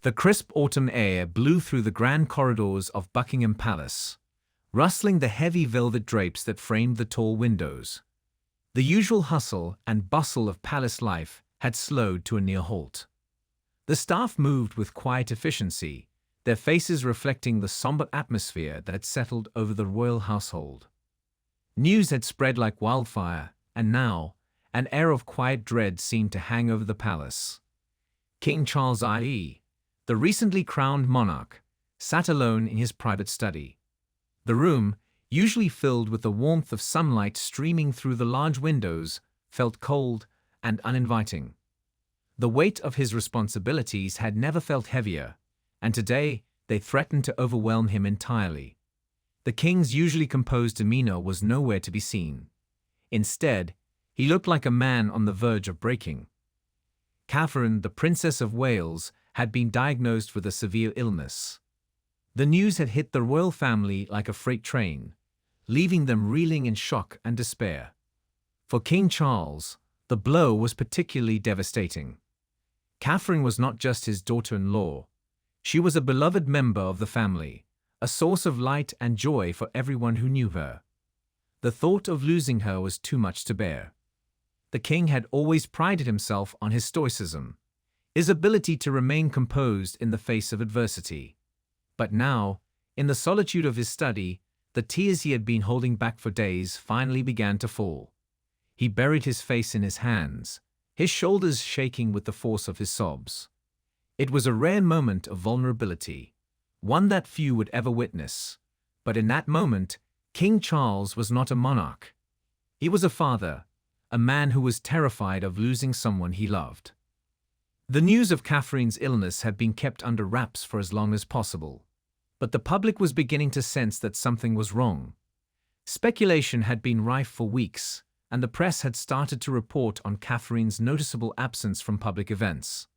The crisp autumn air blew through the grand corridors of Buckingham Palace, rustling the heavy velvet drapes that framed the tall windows. The usual hustle and bustle of palace life had slowed to a near halt. The staff moved with quiet efficiency, their faces reflecting the somber atmosphere that had settled over the royal household. News had spread like wildfire, and now, an air of quiet dread seemed to hang over the palace. King Charles I.E., the recently crowned monarch, sat alone in his private study. The room, usually filled with the warmth of sunlight streaming through the large windows, felt cold and uninviting. The weight of his responsibilities had never felt heavier, and today they threatened to overwhelm him entirely. The king's usually composed demeanor was nowhere to be seen. Instead, he looked like a man on the verge of breaking. Catherine, the Princess of Wales, had been diagnosed with a severe illness. The news had hit the royal family like a freight train, leaving them reeling in shock and despair. For King Charles, the blow was particularly devastating. Catherine was not just his daughter-in-law. She was a beloved member of the family, a source of light and joy for everyone who knew her. The thought of losing her was too much to bear. The king had always prided himself on his stoicism, his ability to remain composed in the face of adversity. But now, in the solitude of his study, the tears he had been holding back for days finally began to fall. He buried his face in his hands, his shoulders shaking with the force of his sobs. It was a rare moment of vulnerability, one that few would ever witness. But in that moment, King Charles was not a monarch. He was a father, a man who was terrified of losing someone he loved. The news of Catherine's illness had been kept under wraps for as long as possible, but the public was beginning to sense that something was wrong. Speculation had been rife for weeks, and the press had started to report on Catherine's noticeable absence from public events.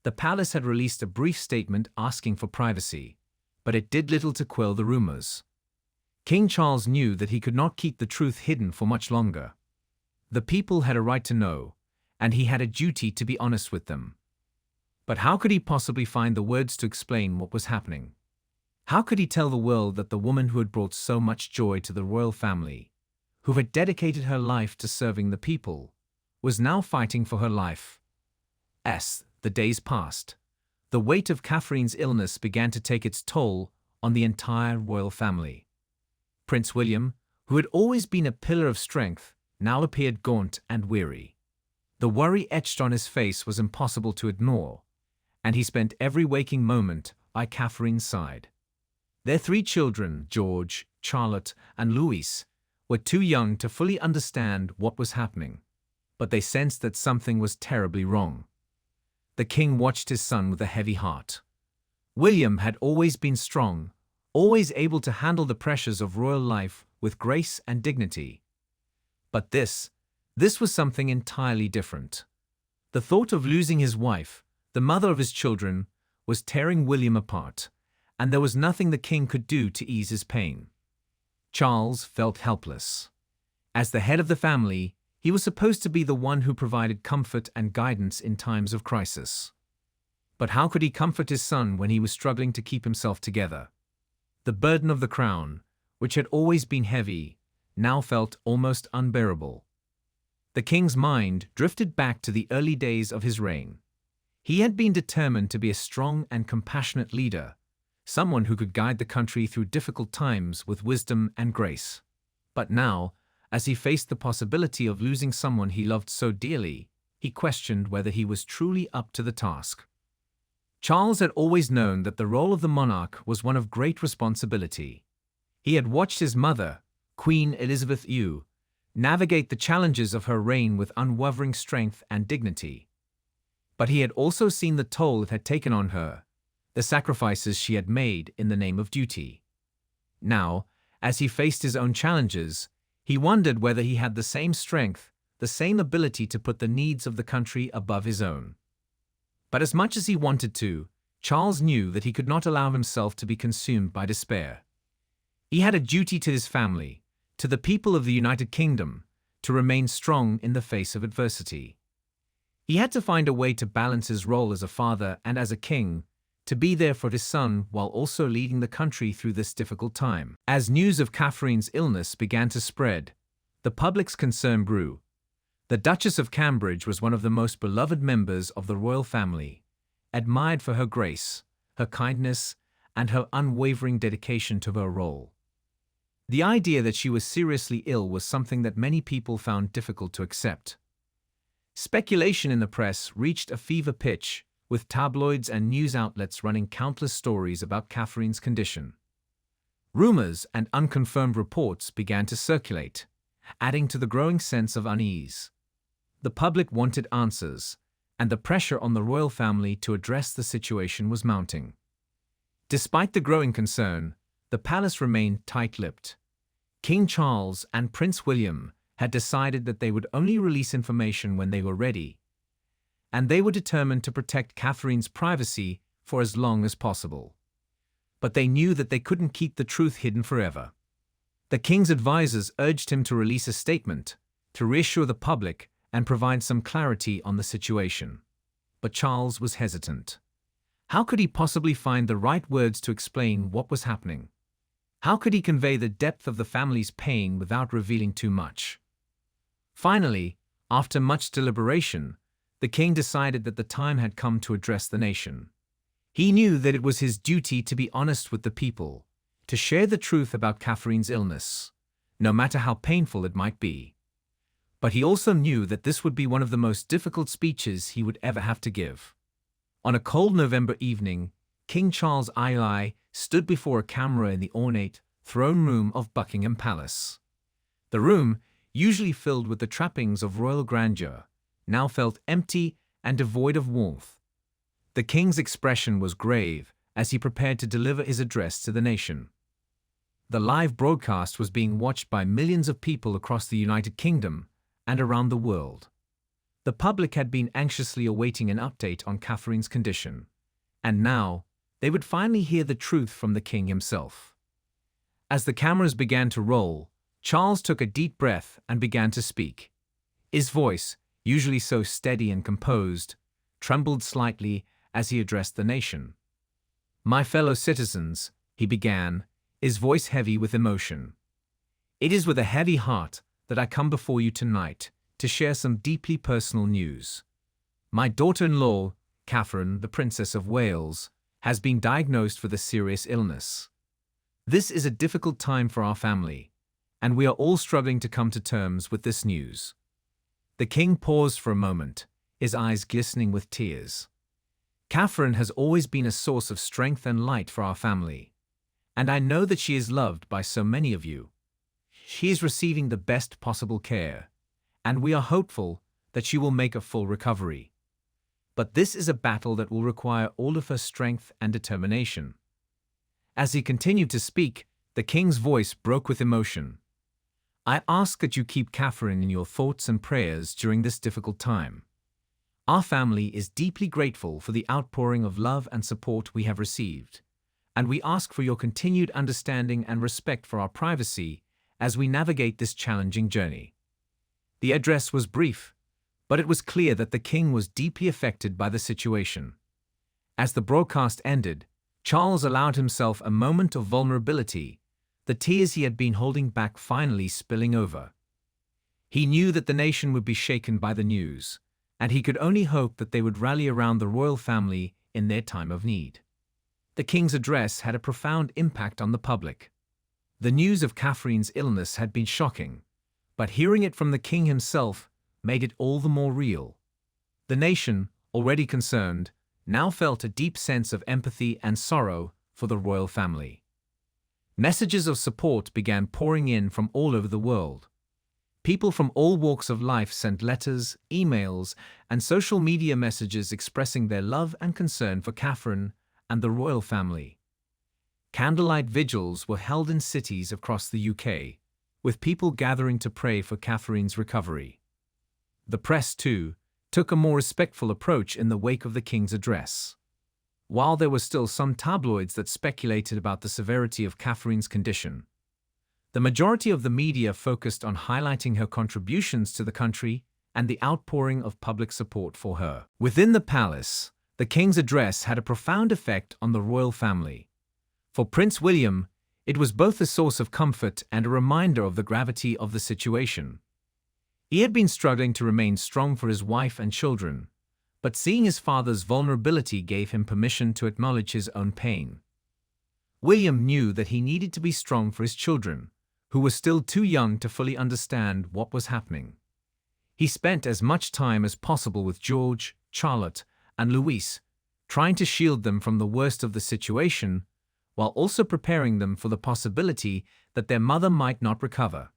The palace had released a brief statement asking for privacy, but it did little to quell the rumors. King Charles knew that he could not keep the truth hidden for much longer. The people had a right to know, and he had a duty to be honest with them. But how could he possibly find the words to explain what was happening? How could he tell the world that the woman who had brought so much joy to the royal family, who had dedicated her life to serving the people, was now fighting for her life? As the days passed, the weight of Catherine's illness began to take its toll on the entire royal family. Prince William, who had always been a pillar of strength, now appeared gaunt and weary. The worry etched on his face was impossible to ignore, and he spent every waking moment by Catherine's side. Their 3 children, George, Charlotte, and Louis, were too young to fully understand what was happening, but they sensed that something was terribly wrong. The king watched his son with a heavy heart. William had always been strong, always able to handle the pressures of royal life with grace and dignity. But this was something entirely different. The thought of losing his wife, the mother of his children, was tearing William apart, and there was nothing the king could do to ease his pain. Charles felt helpless. As the head of the family, he was supposed to be the one who provided comfort and guidance in times of crisis. But how could he comfort his son when he was struggling to keep himself together? The burden of the crown, which had always been heavy, now felt almost unbearable. The king's mind drifted back to the early days of his reign. He had been determined to be a strong and compassionate leader, someone who could guide the country through difficult times with wisdom and grace. But now, as he faced the possibility of losing someone he loved so dearly, he questioned whether he was truly up to the task. Charles had always known that the role of the monarch was one of great responsibility. He had watched his mother, Queen Elizabeth II, navigate the challenges of her reign with unwavering strength and dignity. But he had also seen the toll it had taken on her, the sacrifices she had made in the name of duty. Now, as he faced his own challenges, he wondered whether he had the same strength, the same ability to put the needs of the country above his own. But as much as he wanted to, Charles knew that he could not allow himself to be consumed by despair. He had a duty to his family, to the people of the United Kingdom, to remain strong in the face of adversity. He had to find a way to balance his role as a father and as a king, to be there for his son while also leading the country through this difficult time. As news of Catherine's illness began to spread, the public's concern grew. The Duchess of Cambridge was one of the most beloved members of the royal family, admired for her grace, her kindness, and her unwavering dedication to her role. The idea that she was seriously ill was something that many people found difficult to accept. Speculation in the press reached a fever pitch, with tabloids and news outlets running countless stories about Catherine's condition. Rumors and unconfirmed reports began to circulate, adding to the growing sense of unease. The public wanted answers, and the pressure on the royal family to address the situation was mounting. Despite the growing concern, the palace remained tight-lipped. King Charles and Prince William had decided that they would only release information when they were ready, and they were determined to protect Catherine's privacy for as long as possible. But they knew that they couldn't keep the truth hidden forever. The king's advisors urged him to release a statement, to reassure the public and provide some clarity on the situation. But Charles was hesitant. How could he possibly find the right words to explain what was happening? How could he convey the depth of the family's pain without revealing too much? Finally, after much deliberation, the king decided that the time had come to address the nation. He knew that it was his duty to be honest with the people, to share the truth about Catherine's illness, no matter how painful it might be. But he also knew that this would be one of the most difficult speeches he would ever have to give. On a cold November evening, King Charles II stood before a camera in the ornate throne room of Buckingham Palace. The room, usually filled with the trappings of royal grandeur, now felt empty and devoid of warmth. The king's expression was grave as he prepared to deliver his address to the nation. The live broadcast was being watched by millions of people across the United Kingdom and around the world. The public had been anxiously awaiting an update on Catherine's condition, and now they would finally hear the truth from the king himself. As the cameras began to roll, Charles took a deep breath and began to speak. His voice, usually so steady and composed, trembled slightly as he addressed the nation. "My fellow citizens," he began, his voice heavy with emotion. "It is with a heavy heart that I come before you tonight to share some deeply personal news. My daughter-in-law, Catherine, the Princess of Wales, has been diagnosed with a serious illness. This is a difficult time for our family, and we are all struggling to come to terms with this news." The king paused for a moment, his eyes glistening with tears. "Catherine has always been a source of strength and light for our family, and I know that she is loved by so many of you. She is receiving the best possible care, and we are hopeful that she will make a full recovery. But this is a battle that will require all of her strength and determination." As he continued to speak, the king's voice broke with emotion. "I ask that you keep Catherine in your thoughts and prayers during this difficult time. Our family is deeply grateful for the outpouring of love and support we have received, and we ask for your continued understanding and respect for our privacy as we navigate this challenging journey." The address was brief, but it was clear that the king was deeply affected by the situation. As the broadcast ended, Charles allowed himself a moment of vulnerability, the tears he had been holding back finally spilling over. He knew that the nation would be shaken by the news, and he could only hope that they would rally around the royal family in their time of need. The king's address had a profound impact on the public. The news of Catherine's illness had been shocking, but hearing it from the king himself made it all the more real. The nation, already concerned, now felt a deep sense of empathy and sorrow for the royal family. Messages of support began pouring in from all over the world. People from all walks of life sent letters, emails, and social media messages expressing their love and concern for Catherine and the royal family. Candlelight vigils were held in cities across the UK, with people gathering to pray for Catherine's recovery. The press, too, took a more respectful approach in the wake of the king's address. While there were still some tabloids that speculated about the severity of Catherine's condition, the majority of the media focused on highlighting her contributions to the country and the outpouring of public support for her. Within the palace, The king's address had a profound effect on the royal family. For Prince William, it was both a source of comfort and a reminder of the gravity of the situation. He had been struggling to remain strong for his wife and children, but seeing his father's vulnerability gave him permission to acknowledge his own pain. William knew that he needed to be strong for his children, who were still too young to fully understand what was happening. He spent as much time as possible with George, Charlotte, and Louise, trying to shield them from the worst of the situation, while also preparing them for the possibility that their mother might not recover.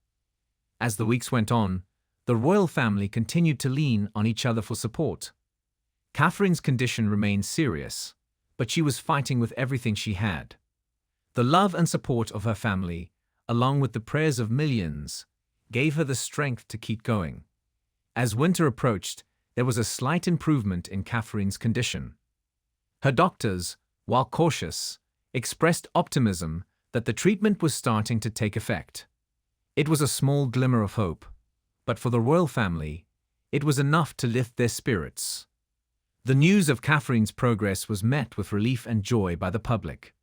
As the weeks went on, the royal family continued to lean on each other for support. Catherine's condition remained serious, but she was fighting with everything she had. The love and support of her family, along with the prayers of millions, gave her the strength to keep going. As winter approached, there was a slight improvement in Catherine's condition. Her doctors, while cautious, expressed optimism that the treatment was starting to take effect. It was a small glimmer of hope, but for the royal family, it was enough to lift their spirits. The news of Catherine's progress was met with relief and joy by the public.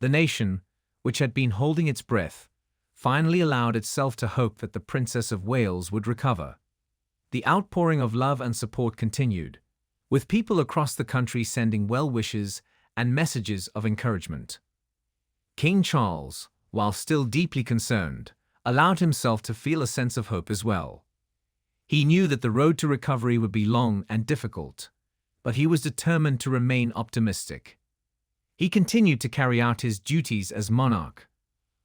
The nation, which had been holding its breath, finally allowed itself to hope that the Princess of Wales would recover. The outpouring of love and support continued, with people across the country sending well wishes and messages of encouragement. King Charles, while still deeply concerned, allowed himself to feel a sense of hope as well. He knew that the road to recovery would be long and difficult, but he was determined to remain optimistic. He continued to carry out his duties as monarch,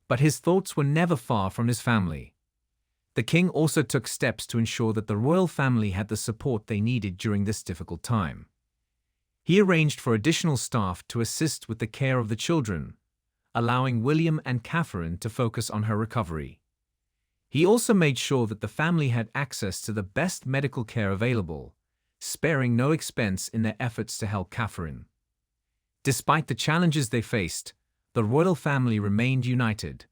but his thoughts were never far from his family. The king also took steps to ensure that the royal family had the support they needed during this difficult time. He arranged for additional staff to assist with the care of the children, allowing William and Catherine to focus on her recovery. He also made sure that the family had access to the best medical care available, sparing no expense in their efforts to help Catherine. Despite the challenges they faced, the royal family remained united.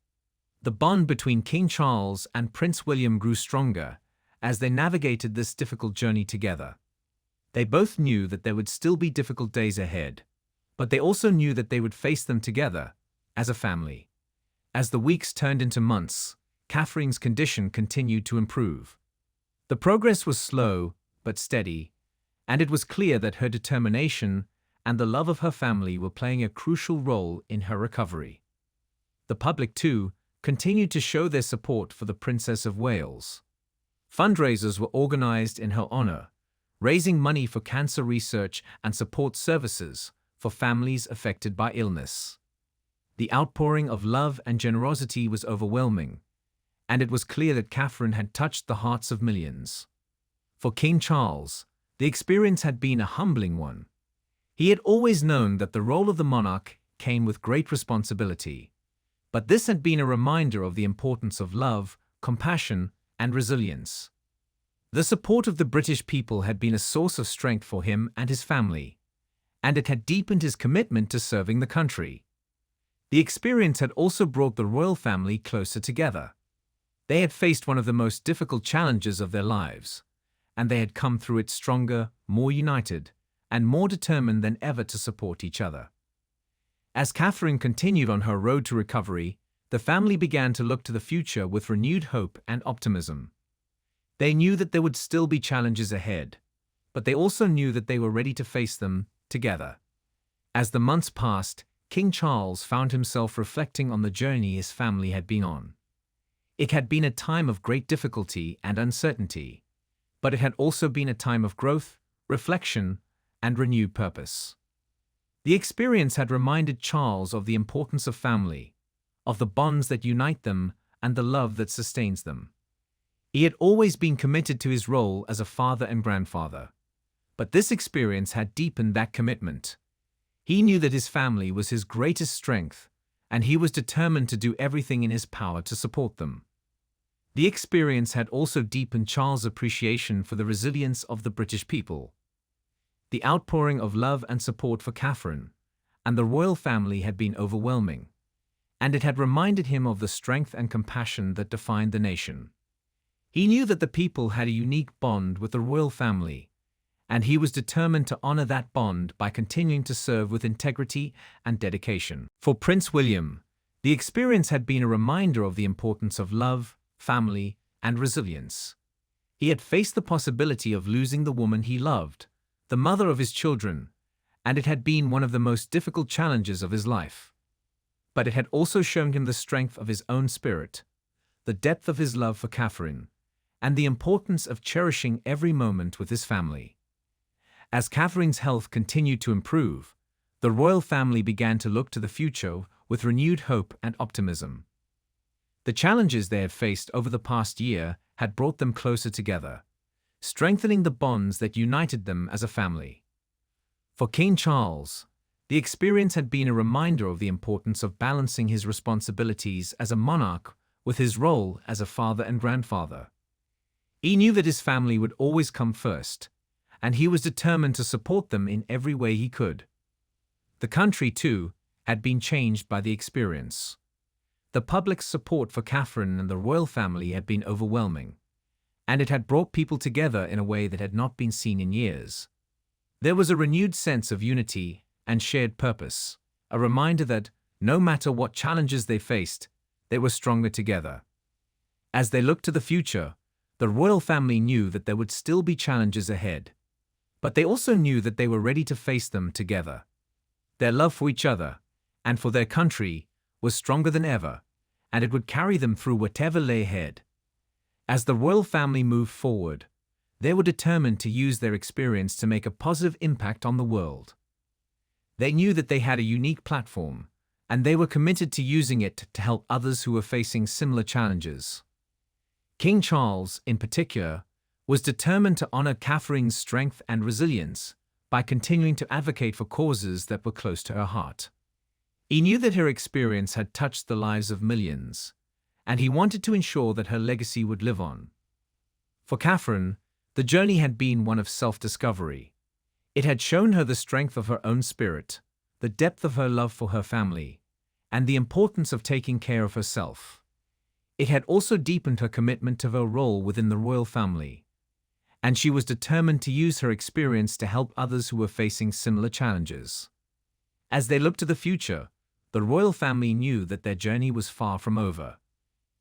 The bond between King Charles and Prince William grew stronger as they navigated this difficult journey together. They both knew that there would still be difficult days ahead, but they also knew that they would face them together, as a family. As the weeks turned into months, Catherine's condition continued to improve. The progress was slow but steady, and it was clear that her determination and the love of her family were playing a crucial role in her recovery. The public, too, continued to show their support for the Princess of Wales. Fundraisers were organized in her honor, raising money for cancer research and support services for families affected by illness. The outpouring of love and generosity was overwhelming, and it was clear that Catherine had touched the hearts of millions. For King Charles, the experience had been a humbling one. He had always known that the role of the monarch came with great responsibility, but this had been a reminder of the importance of love, compassion, and resilience. The support of the British people had been a source of strength for him and his family, and it had deepened his commitment to serving the country. The experience had also brought the royal family closer together. They had faced one of the most difficult challenges of their lives, and they had come through it stronger, more united, and more determined than ever to support each other. As Catherine continued on her road to recovery, the family began to look to the future with renewed hope and optimism. They knew that there would still be challenges ahead, but they also knew that they were ready to face them together. As the months passed, King Charles found himself reflecting on the journey his family had been on. It had been a time of great difficulty and uncertainty, but it had also been a time of growth, reflection, and renewed purpose. The experience had reminded Charles of the importance of family, of the bonds that unite them and the love that sustains them. He had always been committed to his role as a father and grandfather, but this experience had deepened that commitment. He knew that his family was his greatest strength, and he was determined to do everything in his power to support them. The experience had also deepened Charles' appreciation for the resilience of the British people. The outpouring of love and support for Catherine and the royal family had been overwhelming, and it had reminded him of the strength and compassion that defined the nation. He knew that the people had a unique bond with the royal family, and he was determined to honor that bond by continuing to serve with integrity and dedication. For Prince William, the experience had been a reminder of the importance of love, family, and resilience. He had faced the possibility of losing the woman he loved, the mother of his children, and it had been one of the most difficult challenges of his life. But it had also shown him the strength of his own spirit, the depth of his love for Catherine, and the importance of cherishing every moment with his family. As Catherine's health continued to improve, the royal family began to look to the future with renewed hope and optimism. The challenges they had faced over the past year had brought them closer together, strengthening the bonds that united them as a family. For King Charles, the experience had been a reminder of the importance of balancing his responsibilities as a monarch with his role as a father and grandfather. He knew that his family would always come first, and he was determined to support them in every way he could. The country, too, had been changed by the experience. The public's support for Catherine and the royal family had been overwhelming, and it had brought people together in a way that had not been seen in years. There was a renewed sense of unity and shared purpose, a reminder that, no matter what challenges they faced, they were stronger together. As they looked to the future, the royal family knew that there would still be challenges ahead, but they also knew that they were ready to face them together. Their love for each other and for their country was stronger than ever, and it would carry them through whatever lay ahead. As the royal family moved forward, they were determined to use their experience to make a positive impact on the world. They knew that they had a unique platform, and they were committed to using it to help others who were facing similar challenges. King Charles, in particular, was determined to honor Catherine's strength and resilience by continuing to advocate for causes that were close to her heart. He knew that her experience had touched the lives of millions, and he wanted to ensure that her legacy would live on. For Catherine, the journey had been one of self-discovery. It had shown her the strength of her own spirit, the depth of her love for her family, and the importance of taking care of herself. It had also deepened her commitment to her role within the royal family, and she was determined to use her experience to help others who were facing similar challenges. As they looked to the future, the royal family knew that their journey was far from over.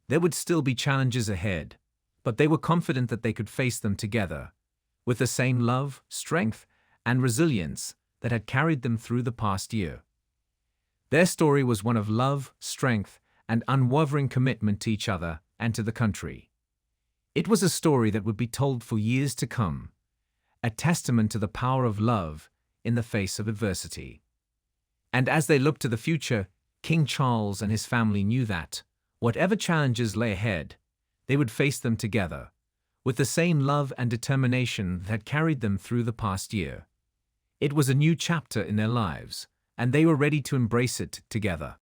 There would still be challenges ahead, but they were confident that they could face them together, with the same love, strength, and resilience that had carried them through the past year. Their story was one of love, strength, and unwavering commitment to each other and to the country. It was a story that would be told for years to come, a testament to the power of love in the face of adversity. And as they looked to the future, King Charles and his family knew that, whatever challenges lay ahead, they would face them together, with the same love and determination that had carried them through the past year. It was a new chapter in their lives, and they were ready to embrace it together.